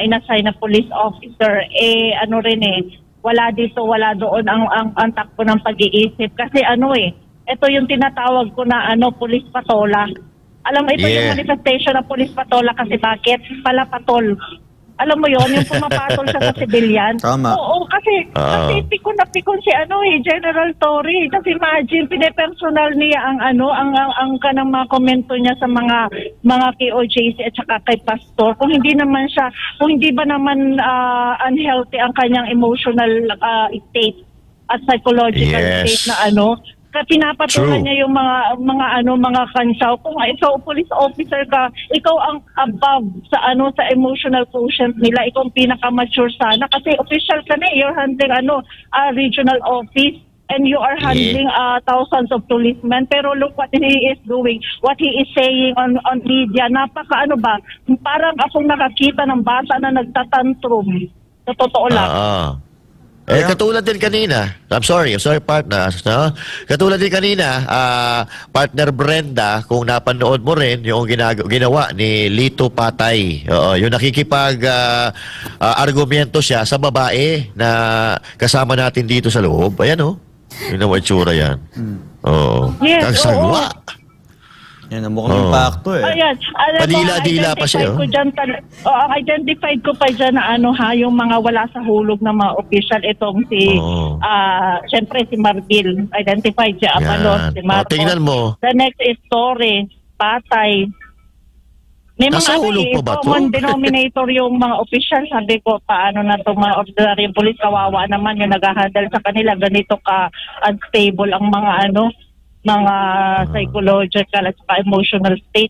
inassign na police officer, ano rin wala dito, wala doon ang takbo ng pag-iisip. Kasi ito yung tinatawag ko na police patola. Alam mo, ito yung manifestation ng police patola kasi bakit? Palapatol. Alam mo yon, yung pumapatol siya sa civilian. Tama. Oo, kasi pikon na pikon si General Torre. Kasi imagine, pinepersonal niya ang kanang mga komento niya sa mga KOJC at saka kay Pastor. Kung hindi ba naman unhealthy ang kanyang emotional state at psychological state na pinapatulan niya yung mga kansaw. Kung ikaw police officer ka, ikaw ang above sa emotional quotient nila, ikaw ang pinaka-mature sana kasi official ka na, you're handling regional office and you are handling thousands of policemen. Pero look what he is doing, what he is saying on media, parang akong nakakita ng bata na nagtatantrum. Sa totoo lang. Katulad din kanina, I'm sorry partner, no? Katulad din kanina, partner Brenda, kung napanood mo rin yung ginawa ni Lito Patay. Yung argumento siya sa babae na kasama natin dito sa loob. Ayan yun ang itsura yan. Yes, Kagsagwa. Yan ang mukhang impacto Ayan. Padila-dila pa siya. Ang identified ko pa dyan na yung mga wala sa hulog na mga official. Itong syempre si Marbil. Identified siya. Si Marcos. Tingnan mo. The next is Torre, Patay. May mga common denominator yung mga official. Sabi ko, paano na itong mga ordinary police, kawawa naman yung nag-handle sa kanila. Ganito ka unstable ang mga mga psychological at emotional state.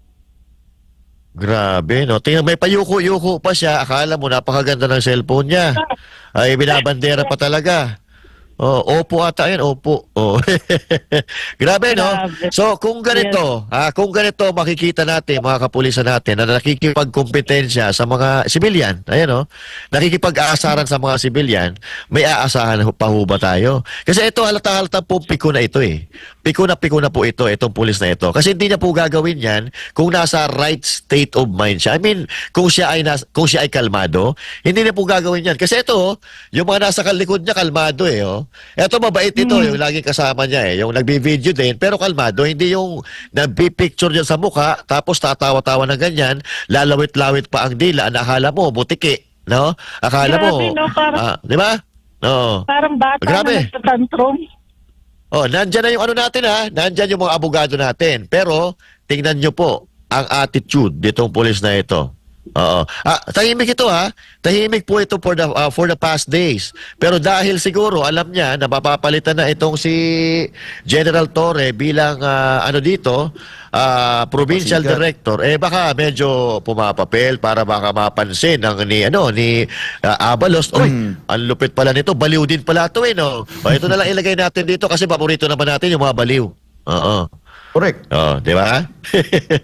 Grabe, no? Tingnan, may payuko-yuko pa siya. Akala mo, napakaganda ng cellphone niya. Ay, binabandera pa talaga. Opo ata yan, opo. Grabe, no? So, kung ganito, makikita natin, mga kapulisan natin, na nakikipagkompetensya sa mga sibilyan, ayan, nakikipag-aasaran sa mga sibilyan, may aasahan pa ho ba tayo? Kasi ito, halata-halata po, piko na ito Piko na po ito, itong pulis na ito. Kasi hindi na po gagawin yan kung nasa right state of mind siya. I mean, kung siya ay kalmado, hindi na po gagawin yan. Kasi ito, yung mga nasa likod niya, kalmado Eto, mabait ito, yung laging kasama niya yung nagbi-video din, pero kalmado, hindi yung nagbi-picture niya sa mukha, tapos tatawa-tawa na ganyan, lalawit-lawit pa ang dila, nakala mo, butiki, no? Akala mo, di ba? Parang bata na nagtatantrum. Nandyan na yung natin nandyan yung mga abogado natin, pero tingnan nyo po ang attitude ditong pulis na ito. Tahimik ito tahimik po ito for the past days. Pero dahil siguro alam niya na mapapalitan na itong si General Torre bilang provincial director, baka medyo pumapapel para baka mapansin ni Abalos. Ang lupit pala nito, baliw din pala ito ito na lang ilagay natin dito kasi paborito naman natin yung mga baliw. Correct. Di ba?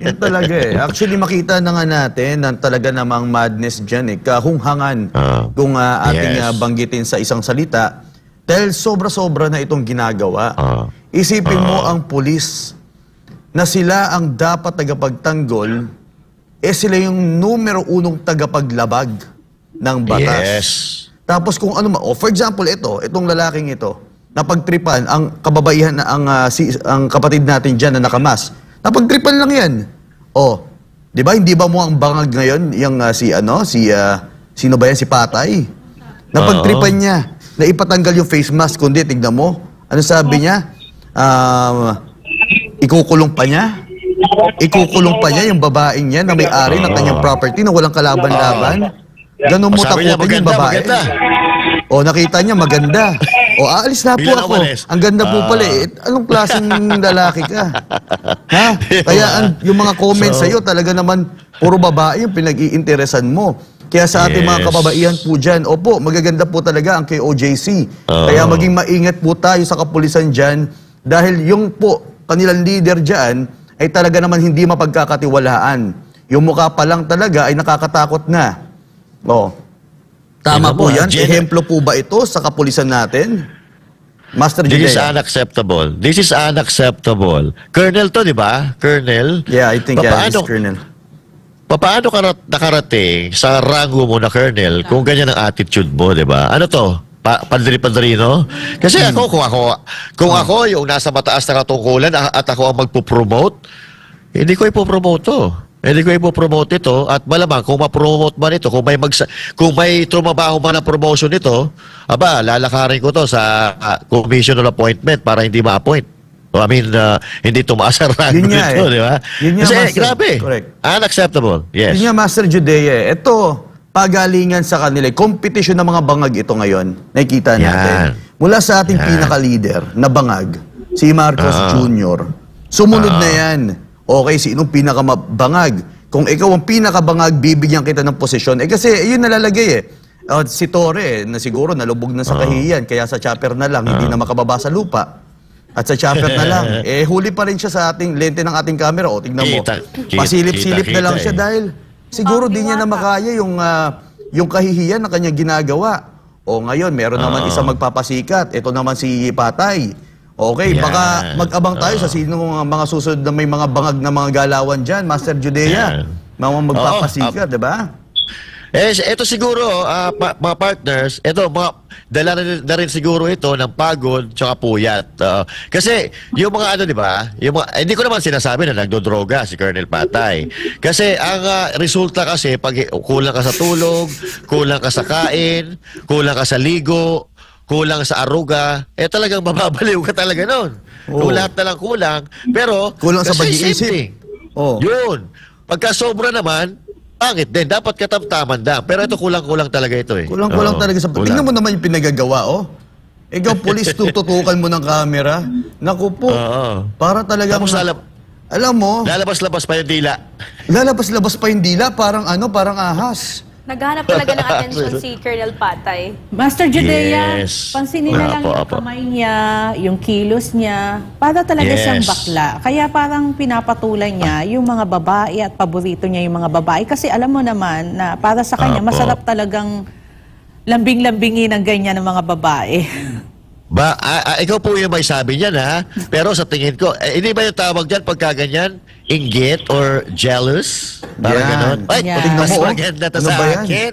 Yan talaga Actually, makita na nga natin na talaga namang madness dyan kahunghangan kung ating banggitin sa isang salita. Dahil sobra-sobra na itong ginagawa. Isipin mo ang pulis na sila ang dapat tagapagtanggol, sila yung numero unong tagapaglabag ng batas. Yes. Tapos kung for example, itong lalaking ito, napagtripan ang kababaihan na ang kapatid natin diyan na nakamas. Napagtripan lang 'yan. Di ba hindi ba mo ang bangag ngayon yung sino ba yan, si Patay? Napagtripan niya na ipatanggal yung face mask, kundi tignan mo. Ano sabi niya? Ikukulong pa niya. Ikukulong pa niya yung babaeng niya na may-ari ng kanyang property na walang kalaban-laban. Ganun mo takutin yung babae. Nakita niya maganda. Aalis na po ako. Ang ganda po pala Anong klaseng lalaki ka? Kaya yung mga comments sa'yo, talaga naman, puro babae yung pinag-iinteresan mo. Kaya sa ating mga kababaihan po dyan, magaganda po talaga ang KOJC. Kaya maging maingat po tayo sa kapulisan dyan, dahil yung kanilang leader dyan, ay talaga naman hindi mapagkakatiwalaan. Yung mukha pa lang talaga ay nakakatakot na. Tama po yan. Ehemplo po ba ito sa kapulisan natin? Master Judea. This is unacceptable. This is unacceptable. Colonel to, di ba? Colonel? Yeah, I think this is Colonel. paano ka nakarating sa rango mo na colonel kung ganyan ang attitude mo, di ba? Ano to? Padri-padrino? Kasi kung ako yung nasa mataas na katungkulan at ako ang magpo-promote, hindi ko ipopromote to. Hindi ko ipopromote ito at malamang kung ma-promote man ito, kung may trumabaho man na promotion nito, lalakarin ko to sa commission of appointment para hindi ma-appoint. I mean, hindi tumaas ang rango nito, di ba? Kasi grabe. Correct. Unacceptable. Yes. Yun nga, Master Judea. Ito, pagalingan sa kanila. Kompetisyon ng mga bangag ito ngayon. Nakikita natin. Mula sa ating pinaka-leader na bangag, si Marcos Jr. Sumunod na yan. Okay, sinong pinakamabangag? Kung ikaw ang pinakabangag, bibigyan kita ng posisyon. Kasi yun nalalagay si Torre, na siguro nalubog na sa kahihiyan, kaya sa chopper na lang, hindi na makababa sa lupa. At sa chopper na lang, huli pa rin siya sa ating lente ng ating camera. O, tignan mo, pasilip-silip na lang siya dahil siguro di niya na makaya yung kahihiyan na kanyang ginagawa. O ngayon, meron naman isang magpapasikat. Ito naman si Patay. Okay, baka mag-abang tayo sa sino mga susunod na may mga bangag na mga galawan dyan, Master Judea. Mga magpapasikat, di ba? Ito siguro, mga partners, dala na rin siguro ito ng pagod tsaka puyat. Kasi yung mga di ba, hindi ko naman sinasabi na nagdodroga si Colonel Patay. Kasi ang resulta kasi, pag kulang ka sa tulog, kulang ka sa kain, kulang ka sa ligo, kulang sa aruga, talagang mababaliw ka talaga nun. Kung lahat na lang kulang, pero kulang sa pag-iisip. Yun. Pagka sobra naman, pangit din. Dapat katamtaman lang. Pero ito kulang-kulang talaga ito eh. Kulang-kulang talaga sa... Tingnan mo naman yung pinagagawa, Ikaw, polis, tututukan mo ng camera. Naku po. Para talaga... Alam mo... Lalabas-labas pa yung dila. Lalabas-labas pa yung dila. Parang parang ahas. Naghahanap talaga ng attention si Colonel Patay. Master Judea, pansinin na lang yung kamay niya, yung kilos niya, para talaga siyang bakla. Kaya parang pinapatulan niya yung mga babae at paborito niya yung mga babae. Kasi alam mo naman na para sa kanya, masarap talagang lambing-lambingin ang ganyan ng mga babae. Ikaw po yung may sabi niyan, ha? Pero sa tingin ko, hindi ba yung tawag dyan pagka ganyan? Inggit or jealous? Parang ganon. Ay, mas maganda to sa akin.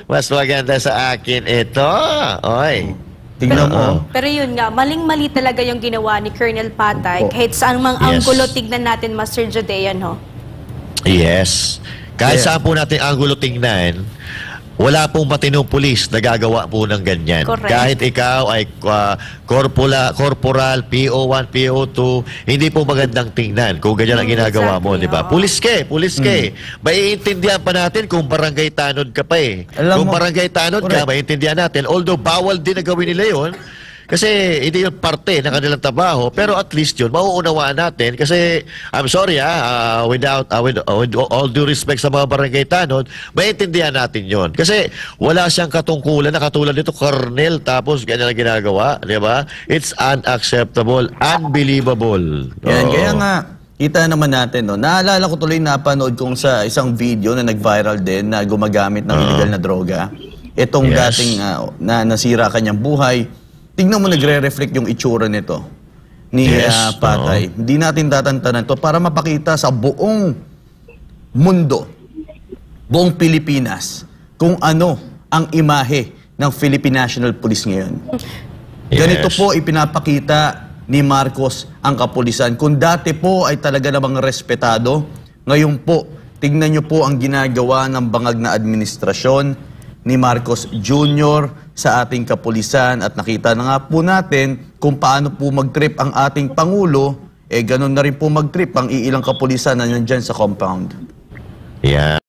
Mas maganda sa akin ito. Oy. Tingnan mo. Pero yun nga, maling-mali talaga yung ginawa ni Colonel Patay. Kahit saan mang anggulo tignan natin, Master Judea, no? Yes. Kahit saan po natin anggulo tingnan, wala pong matinong pulis na gagawa po ng ganyan. Correct. Kahit ikaw ay corporal, PO1, PO2, hindi po magandang tingnan kung ganyan ang ginagawa mo, di ba? Pulis ka Maiintindihan pa natin kung barangay tanod ka pa Kung barangay tanod ka, maiintindihan natin. Although bawal din na gawin nila yun, kasi hindi yun parte ng kanilang trabaho, pero at least yun, mauunawaan natin. Kasi, I'm sorry with all due respect sa mga barangay tanod, maintindihan natin yun. Kasi wala siyang katungkulan na katulad nito, Colonel, tapos ganyan ang ginagawa, di ba? It's unacceptable, unbelievable. Yan, kaya nga, kita naman natin, naalala ko tuloy napanood kong sa isang video na nag-viral din na gumagamit ng illegal na droga. Itong dating nasira kanyang buhay. Tingnan mo, nagre-reflect yung itsura nito ni Patay. Hindi natin tatantanan to para mapakita sa buong mundo, buong Pilipinas, kung ano ang imahe ng Philippine National Police ngayon. Ganito po ipinapakita ni Marcos ang kapulisan. Kung dati po ay talaga namang respetado, ngayon po, tingnan nyo po ang ginagawa ng bangag na administrasyon ni Marcos Jr. sa ating kapulisan at nakita na nga po natin kung paano po mag-trip ang ating Pangulo, ganun na rin po mag-trip ang iilang kapulisan na nandyan sa compound. Yeah.